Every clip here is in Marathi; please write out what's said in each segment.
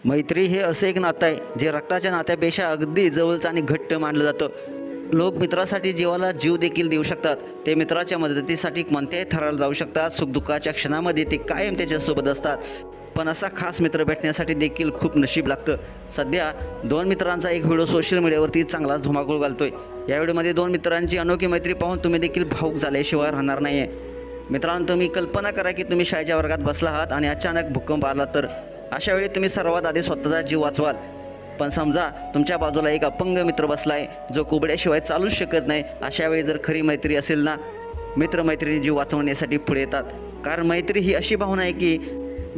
मैत्री हे असं एक नातं आहे जे रक्ताच्या नात्यापेक्षा अगदी जवळचं आणि घट्ट मानलं जातं. लोक मित्रासाठी जीवाला जीव देखील देऊ शकतात. ते मित्राच्या मदतीसाठी कोणत्याही थराला जाऊ शकतात. सुखदुःखाच्या क्षणामध्ये ते कायम त्याच्यासोबत असतात. पण असा खास मित्र भेटण्यासाठी देखील खूप नशीब लागतं. सध्या दोन मित्रांचा एक व्हिडिओ सोशल मीडियावरती चांगलाच धुमाकूळ घालतोय. या व्हिडिओमध्ये दोन मित्रांची अनोखी मैत्री पाहून तुम्ही देखील भावूक झाल्याशिवाय राहणार नाही आहे. मित्रांनो, तुम्ही कल्पना करा की तुम्ही शाळेच्या वर्गात बसला आहात आणि अचानक भूकंप आला तर अशा वेळी तुम्ही सर्वात आधी स्वतःचा जीव वाचवाल. पण समजा तुमच्या बाजूला एक अपंग मित्र बसला आहे जो कुबड्याशिवाय चालूच शकत नाही. अशा वेळी जर खरी मैत्री असेल ना, मित्रमैत्रिणी जीव वाचवण्यासाठी पुढे येतात. कारण मैत्री ही अशी भावना आहे की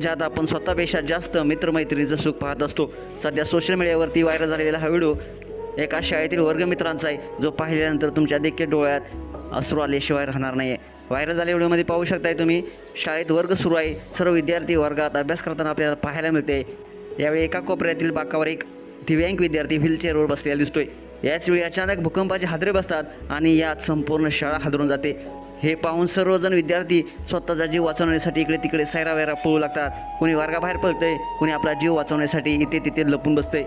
ज्यात आपण स्वतःपेक्षा जास्त मित्रमैत्रिणीचं सुख पाहत असतो. सध्या सोशल मीडियावरती व्हायरल झालेला हा व्हिडिओ एका शाळेतील वर्गमित्रांचा आहे जो पाहिल्यानंतर तुमच्या देखील डोळ्यात अश्रू आल्याशिवाय राहणार नाही आहे. व्हायरल झालेल्या व्हिडिओमध्ये पाहू शकताय तुम्ही, शाळेत वर्ग सुरू आहे. सर्व विद्यार्थी वर्गात अभ्यास करताना आपल्याला पाहायला मिळते. यावेळी एका कोपऱ्यातील बाकावर एक दिव्यांग विद्यार्थी व्हीलचेअरवर बसलेला दिसतोय. याचवेळी अचानक भूकंपाचे हादरे बसतात आणि यात संपूर्ण शाळा हादरून जाते. हे पाहून सर्वजण विद्यार्थी स्वतःचा जीव वाचवण्यासाठी इकडे तिकडे सैरावैरा पळू लागतात. कोणी वर्गाबाहेर पळतंय, कोणी आपला जीव वाचवण्यासाठी इथे तिथे लपून बसतंय.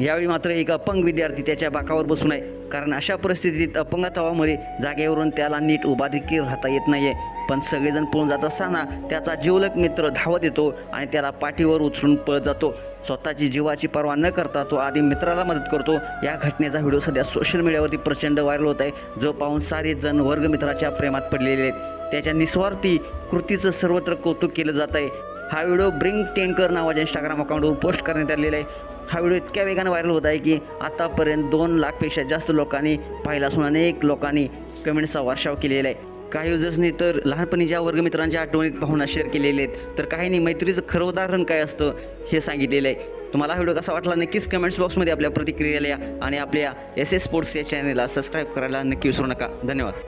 यावेळी मात्र एक अपंग विद्यार्थी त्याच्या बाकावर बसून आहे. कारण अशा परिस्थितीत अपंगत्वामुळे जागेवरून त्याला नीट उभा देखील राहता येत नाही आहे. पण सगळेजण पळून जात असताना त्याचा जिवलग मित्र धावत येतो आणि त्याला पाठीवर उचलून पळत जातो. स्वतःची जीवाची पर्वा न करता तो आधी मित्राला मदत करतो. या घटनेचा व्हिडिओ सध्या सोशल मीडियावरती प्रचंड व्हायरल होत आहे, जो पाहून सारे जण वर्गमित्राच्या प्रेमात पडलेले आहेत. त्याच्या निस्वार्थी कृतीचं सर्वत्र कौतुक केलं जात आहे. हा व्हिडिओ ब्रिंग टँकर नावाच्या इंस्टाग्राम अकाउंटवर पोस्ट करण्यात आलेला आहे. हा व्हिडिओ इतक्या वेगाने व्हायरल होत आहे की आतापर्यंत 2 लाखपेक्षा जास्त लोकांनी पाहिला असून अनेक लोकांनी कमेंट्सचा वर्षाव केलेला आहे. काही युजर्सनी तर लहानपणीच्या वर्गमित्रांच्या आठवणीत भावना शेअर केलेल्या आहेत, तर काहींनी मैत्रीचं खरं उदाहरण काय असतं हे सांगितलेलं आहे. तुम्हाला हा व्हिडिओ कसा वाटला नक्कीच कमेंट्स बॉक्समध्ये आपल्या प्रतिक्रिया लिहा आणि आपल्या SS स्पोर्ट्स या चॅनलला सबस्क्राईब करायला नक्की विसरू नका. धन्यवाद.